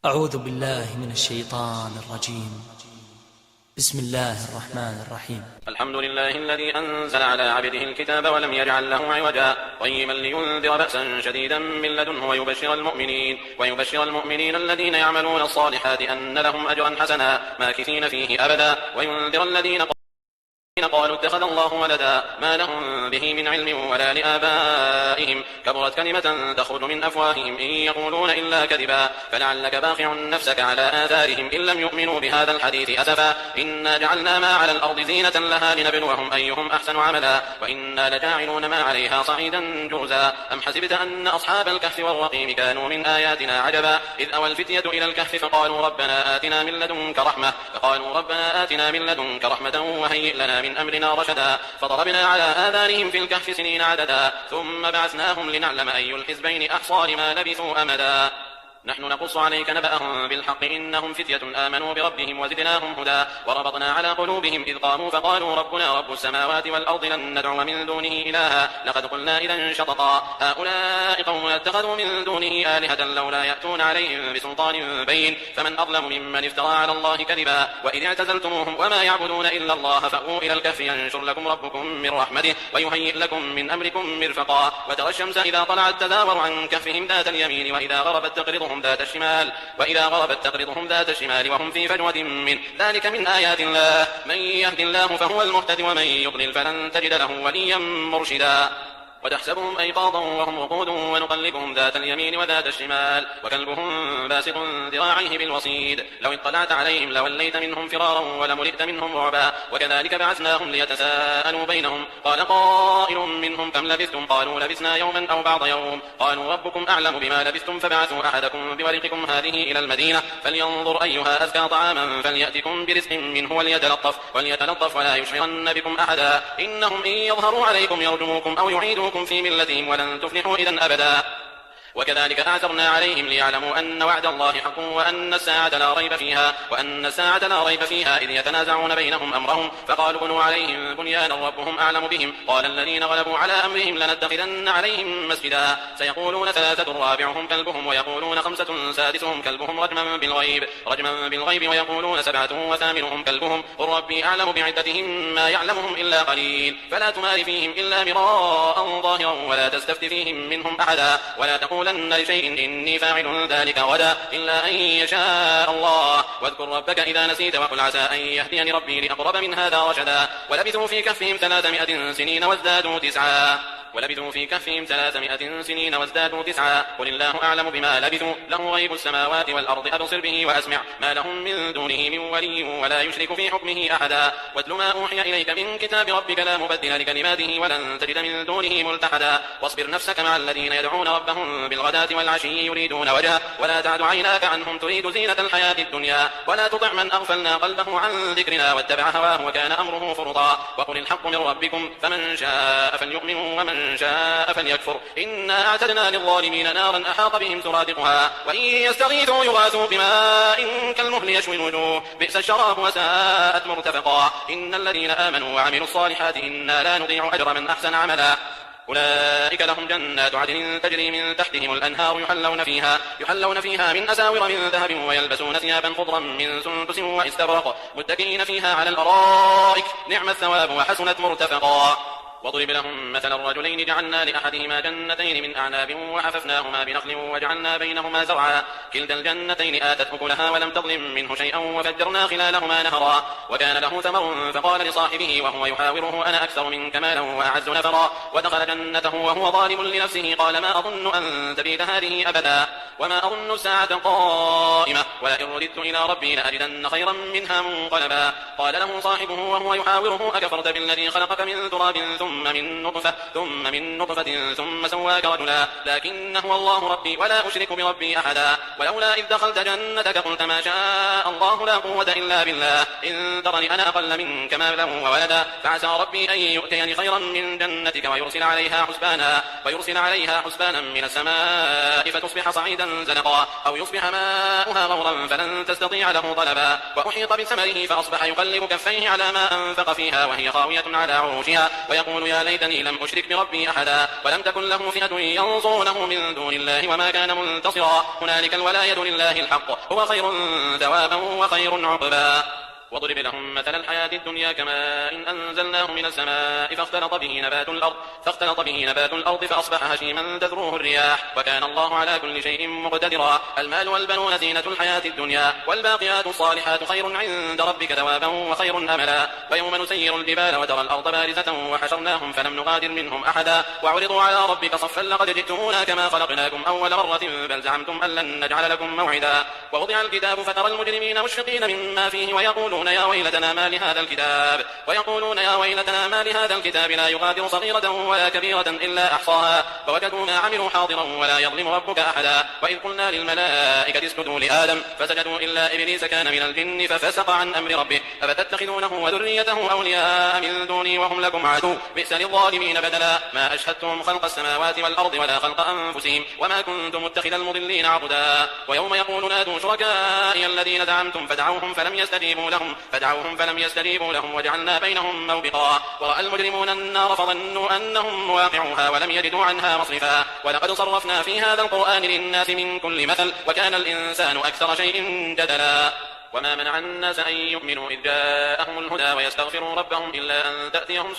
أعوذ بالله من الشيطان الرجيم. بسم الله الرحمن الرحيم. الحمد لله الذي أنزل على عبده الكتاب ولم يجعل له عوجا قيما لينذر بأسا شديدا من لدنه ويبشر المؤمنين الذين يعملون الصالحات أن لهم أجرا حسنا ماكثين فيه أبدا وينذر الذين قالوا اتخذ الله ولدا ما لهم به من علم ولا لآبائهم كبرت كلمة تخرج من أفواههم إن يقولون إلا كذبا فلعلك باخع نفسك على آثارهم إن لم يؤمنوا بهذا الحديث أسفا إنا جعلنا ما على الأرض زينة لها لنبلوهم أيهم أحسن عملا وإنا لجاعلون ما عليها صعيدا جرزا أم حسبت أن أصحاب الكهف والرقيم كانوا من آياتنا عجبا إذ أوى الفتية إلى الكهف فقالوا ربنا آتنا من لدنك رحمة وهيئ لنا من أمرنا رشدا فضربنا على آذانهم في الكهف سنين عددا ثم بعثناهم لنعلم أي الحزبين أحصى لما لبثوا أمدا نحن نقص عليك نبأهم بالحق إنهم فتية آمنوا بربهم وزدناهم هدى وربطنا على قلوبهم إذ قاموا فقالوا ربنا رب السماوات والأرض لن ندعو من دونه إلها لقد قلنا إذا شططا هؤلاء قوم اتخذوا من دونه آلهة لولا يأتون عليهم بسلطان بين فمن أظلم ممن افترى على الله كذبا وإذ اعتزلتموهم وما يعبدون إلا الله فأووا إلى الكهف ينشر لكم ربكم من رحمته ويهيئ لكم من أمركم مرفقا وترى الشمس إذا طلعت تزاور عن كهفهم ذات اليمين وإذا غربت تقرضهم ذات الشمال وهم في فجوة منه ذلك من آيات الله من يهد الله فهو المهتد ومن يضلل فلن تجد له وليا مرشدا وتحسبهم أيقاظا وهم رقود ونقلبهم ذات اليمين وذات الشمال وكلبهم باسط ذراعيه بالوصيد لو اطلعت عليهم لوليت منهم فرارا ولملئت منهم رعبا وكذلك بعثناهم ليتساءلوا بينهم قال قائل منهم كم لبثتم قالوا لبثنا يوما أو بعض يوم قالوا ربكم أعلم بما لبثتم فبعثوا أحدكم بورقكم هذه إلى المدينة فلينظر أيها أزكى طعاما فليأتكم برزق منه وليتلطف ولا يشعرن بكم أحدا إنهم إن يظهروا عليكم يرجموكم أو يعيدوكم في ملتهم ولن تفلحوا إذن أبدا وكذلك أعثرنا عليهم ليعلموا أن وعد الله حق وأن الساعة لا ريب فيها إذ يتنازعون بينهم أمرهم فقالوا بنوا عليهم بنيانا ربهم أعلم بهم قال الذين غلبوا على أمرهم لنتخذن عليهم مسجدا سيقولون ثلاثة رابعهم كلبهم ويقولون خمسة سادسهم كلبهم رجما بالغيب ويقولون سبعة وثامنهم كلبهم قل ربي أعلم بعدتهم ما يعلمهم إلا قليل فلا تمار فيهم إلا مراء ظاهرا ولا تستفت فيهم منهم أحدا ولا تقولن لشيء إني فاعل ذلك غدا إلا أن يشاء الله واذكر ربك إذا نسيت وقل عسى أن يهديني ربي لأقرب من هذا رشدا ولبثوا في كهفهم 300 سنين وازدادوا تسعا قل الله أعلم بما لبثوا له غيب السماوات والأرض أبصر به وأسمع ما لهم من دونه من ولي ولا يشرك في حكمه أحدا واتل ما أوحي إليك من كتاب ربك لا مبدل لكلماته ولن تجد من دونه ملتحدا واصبر نفسك مع الذين يدعون ربهم بالغداة والعشي يريدون وجهه ولا تعد عيناك عنهم تريد زينة الحياة الدنيا ولا تطع من أغفلنا قلبه عن ذكرنا واتبع هواه وكان أمره فرطا وقل الحق من ربكم فمن شاء فليؤمن ومن شاء فليكفر إنا أعتدنا للظالمين نارا أحاط بهم سرادقها وإن يستغيثوا يغاثوا بماء كالمهل يشوي الوجوه بئس الشراب وساءت مرتفقا إن الذين آمنوا وعملوا الصالحات إنا لا نضيع أجر من أحسن عملا أولئك لهم جنات عدن تجري من تحتهم الأنهار يحلون فيها من أساور من ذهب ويلبسون ثيابا خضرا من سندس واستبرق متكئين فيها على الأرائك نعم الثواب وحسنت مرتفقا واضرب لهم مثل الرجلين جعلنا لأحدهما جنتين من أعناب وحففناهما بنخل وجعلنا بينهما زرعا كلتا الجنتين آتت أكلها ولم تظلم منه شيئا وفجرنا خلالهما نهرا وكان له ثمر فقال لصاحبه وهو يحاوره أنا أكثر منك مالا وأعز نفرا ودخل جنته وهو ظالم لنفسه قال ما أظن أن تبيد هذه أبدا وما أظن الساعة قائمة ولئن رددت إلى ربي لأجدن خيرا منها منقلبا قال له صاحبه وهو يحاوره أكفرت بالذي خلقك من تراب ثم من نطفة ثم سواك رجلا لكن هو الله ربي ولا أشرك بربي أحدا ولولا إذ دخلت جنتك قلت ما شاء الله لا قوة إلا بالله إن ترني أنا أقل منك مالا وولدا فعسى ربي أن يؤتيني خيرا من جنتك ويرسل عليها حسبانا من السماء فتصبح صعيدا زلقا أو يصبح ماؤها غورا فلن تستطيع له طلبا وأحيط بثمره فأصبح يقلب كفيه على ما أنفق فيها وهي خاوية على عروشها ويقول يا ليتني لم أشرك بربي أحدا ولم تكن له فئة ينصرونه من دون الله وما كان منتصرا هنالك الولاية لله الحق هو خير ثوابا وخير عقبا. واضرب لهم مثل الحياة الدنيا كماء إن أنزلناه من السماء فاختلط به نبات الأرض فأصبح هشيما تذروه الرياح وكان الله على كل شيء مقتدرا. المال والبنون زينة الحياة الدنيا والباقيات الصالحات خير عند ربك ثوابا وخير أملا. ويوم نسير الجبال وترى الأرض بارزة وحشرناهم فلم نغادر منهم أحدا وعرضوا على ربك صفا لقد جئتمونا كما خلقناكم أول مرة بل زعمتم أن لن نجعل لكم موعدا. ووضع الكتاب فترى المجرمين مشفقين مما فيه ويقولون يا ويلتنا ما لهذا الكتاب لا يغادر صغيرة ولا كبيرة إلا أحصاها فوجدوا ما عملوا حاضرا ولا يظلم ربك أحدا. وإذ قلنا للملائكة اسجدوا لآدم فسجدوا إلا إبليس كان من الجن ففسق عن أمر ربه أفتتخذونه وذريته أولياء من دوني وهم لكم عدو بئس للظالمين بدلا. ما أشهدتهم خلق السماوات والأرض ولا خلق أنفسهم وما كنت متخذ المضلين عضدا. ويوم يقول نادوا شركائي الذين زعمتم فدعوهم فلم يستجيبوا لهم وجعلنا بينهم موبقا. ورأى المجرمون النار فظنوا أنهم مواقعوها ولم يجدوا عنها مصرفا. ولقد صرفنا في هذا القرآن للناس من كل مثل وكان الإنسان أكثر شيء جدلا. وما منع الناس أن يؤمنوا إذ جاءهم الهدى ويستغفروا ربهم إلا أن تأتيهم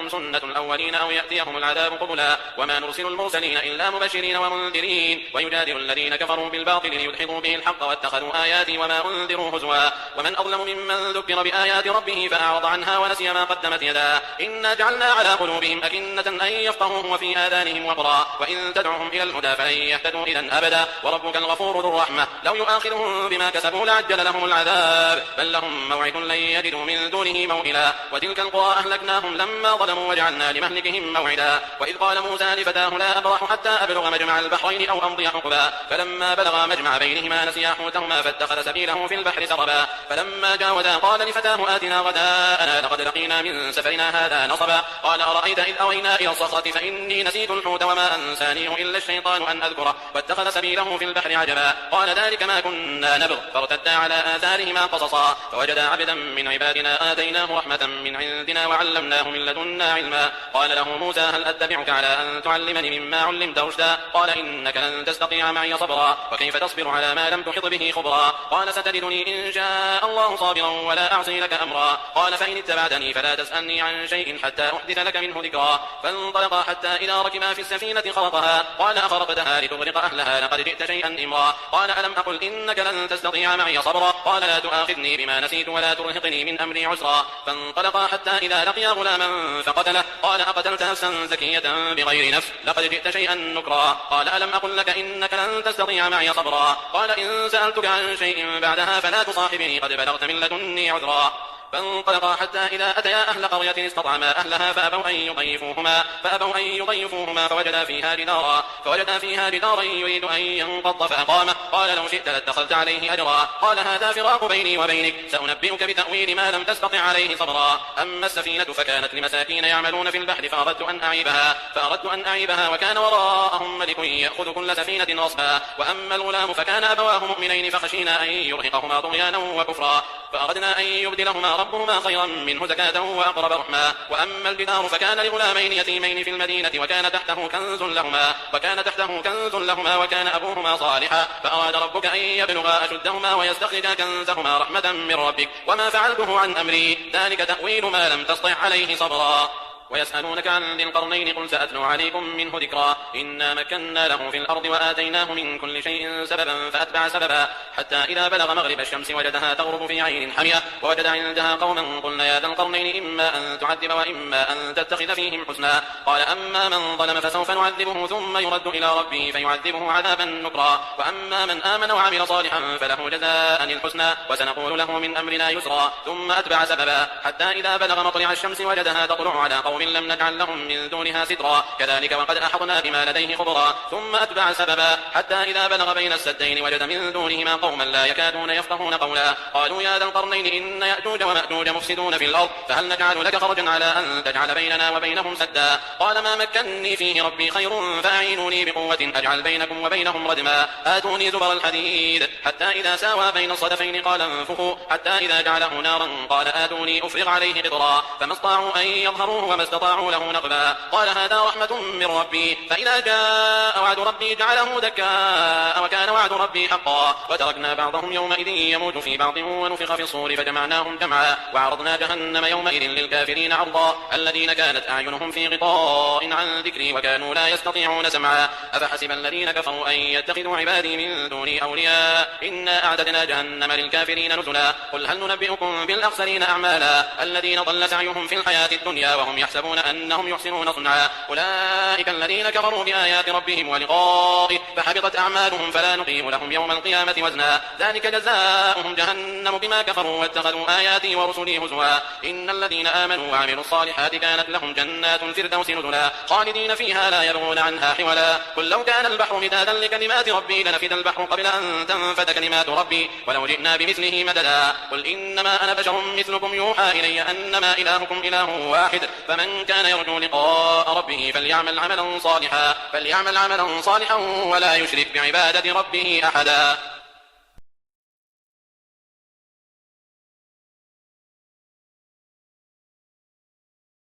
سنة الأولين أو يأتيهم العذاب قبلا. وما نرسل المرسلين إلا مبشرين ومنذرين ويجادل الذين كفروا بالباطل ليدحضوا به الحق واتخذوا آياتي وما أنذروا هزوا. ومن أظلم ممن ذكر بآيات ربه فأعرض عنها ونسي ما قدمت يداه إنا جعلنا على قلوبهم أكنة أن يفقهوه وفي آذانهم وقرا وإن تدعهم إلى الهدى فلن يهتدوا إذا أبدا. وربك الغفور ذو الرحمة لو يؤاخذهم بما كسبوا لعجل لهم العذاب بل لهم موعد لن يجدوا من دونه موئلا. وتلك القرى أهلكناهم لما ظلموا وجعلنا لمهلكهم موعدا. وإذ قال موسى لفتاه لا أبرح حتى أبلغ مجمع البحرين أو أمضي حقبا فلما بلغا مجمع بينهما نسيا حوتهما فاتخذ سبيله في البحر سربا. فلما جاوزا قال لفتاه آتنا غداءنا لقد لقينا من سفرنا هذا نصبا. قال أرأيت إذ أوينا إلى الصخرة فإني نسيت الحوت وما أنسانيه إلا الشيطان أن أذكره واتخذ سبيله في البحر عجبا. قال ذلك ما كنا نبغ فارتدا على آثارهما قصصا فوجدا عبدا من عبادنا آتيناه رحمة من عندنا وعلمناه من لدنا علما. قال له موسى هل أتبعك على أن تعلمني مما علمت رشدا. قال إنك لن تستطيع معي صبرا وكيف تصبر على ما لم تحط به خبرا. قال ستجدني إن شاء الله صابرا ولا أعصي لك أمرا. قال فإن اتبعتني فلا تسألني عن شيء حتى أحدث لك منه ذكرا. فانطلقا حتى إذا ركبا في السفينة خرقها قال أخرقتها لتغرق أهلها لقد جئت شيئا إمرا. قال ألم أقل إنك لن تستطيع معي صبرا. قال لا تؤاخذني بما نسيت ولا ترهقني من أمري عسرا. فانطلقا حتى إذا لقيا غلاما فقتله قال أقتلت نفسا زكية بغير نفس لقد جئت شيئا نكرا. قال ألم أقل لك إنك لن تستطيع معي صبرا. قال إن سألتك عن شيء بعدها فلا تصاحبني قد بلغت من لدني عذرا. فانطلقا حتى إذا أتيا أهل قرية استطعما أهلها فأبوا أن يضيفوهما فوجدا فيها جدارا يريد أن ينقض فأقامه. قال لو شئت لاتخذت عليه أجرا. قال هذا فراق بيني وبينك سأنبئك بتأويل ما لم تستطع عليه صبرا. أما السفينة فكانت لمساكين يعملون في البحر فأردت أن أعيبها وكان وراءهم ملك يأخذ كل سفينة غصبا. وأما الغلام فكان أبواه مؤمنين فخشينا أن يرهقهما طغيانا وكفرا فأردنا أن يبدلهما ربهما خيرا منه زكاة وأقرب رحما. وأما الجدار فكان لغلامين يتيمين في المدينة وكان تحته كنز لهما وكان أبوهما صالحا فأراد ربك أن يبلغا أشدهما ويستخرجا كنزهما رحمة من ربك وما فعلته عن أمري ذلك تأويل ما لم تسطع عليه صبرا. ويسألونك عن ذي القرنين قل سأتلو عليكم منه ذكرا. إنا مكنا له في الأرض وآتيناه من كل شيء سببا فأتبع سببا حتى إذا بلغ مغرب الشمس وجدها تغرب في عين حمية ووجد عندها قوما قلنا يا ذا القرنين إما أن تعذب وإما أن تتخذ فيهم حسنا. قال أما من ظلم فسوف نعذبه ثم يرد إلى ربه فيعذبه عذابا نكرا. وأما من آمن وعمل صالحا فله جزاء الحسنى وسنقول له من أمرنا يسرا. ثم أتبع سببا حتى إذا بلغ مطلع الشمس وجدها تطلع على قوم لم نجعل لهم من دونها سترا كذلك وقد أحطنا بما لديه خبرا. ثم أتبع سببا حتى إذا بلغ بين السدين وجد من دونهما قوما لا يكادون يفقهون قولا قالوا يا ذا القرنين إن يأجوج ومأجوج مفسدون في الأرض فهل نجعل لك خرجا على أن تجعل بيننا وبينهم سدا قال ما مكني فيه ربي خير فأعينوني بقوة أجعل بينكم وبينهم ردما آتوني زبر الحديد حتى إذا ساوى بين الصدفين قال انفخوا حتى إذا جعله نارا قال آتوني أفرغ عليه قطرا فما استطاعوا أن يظهروه وما استطاعوا له نقبا قال هذا رحمة من ربي فإذا جاء وعد ربي جعله دكاء وكان وعد ربي حقا وتركنا بعضهم يومئذ يموت في بعض ونفخ في الصور فجمعناهم جمعا وعرضنا جهنم يومئذ للكافرين عرضا الذين كانت أعينهم في غطاء عن ذكري وكانوا لا يستطيعون سمعا أفحسب الذين كفروا أن يتخذوا عبادي من دوني أولياء إنا أعتدنا جهنم للكافرين نزلا قل هل ننبئكم بالأخسرين أعمالا الذين ضل سعيهم في الحياة الدنيا وهم يحسبون أنهم يحسنون صنعا أولئك الذين كفروا بآيات ربهم ولقائه فحبطت أعمالهم فلا نقيم لهم يوم القيامة وزنا ذلك جزاؤهم جهنم بما كفروا واتخذوا آياتي ورسلي هزوا إن الذين آمنوا وعملوا الصالحات كانت لهم جنات الفردوس نزلا خالدين فيها لا يبغون عنها حولا قل لو كان البحر مدادا لكلمات ربي لنفد البحر قبل أن تنفد كلمات ربي ولو جئنا بمثله مددا قل إنما أنا بشر مثلكم يوحى إلي أنما إلهكم إله واحد فمن كان يرجو لقاء ربه فليعمل عملا صالحا ولا يشرك بعبادة ربه أحدا.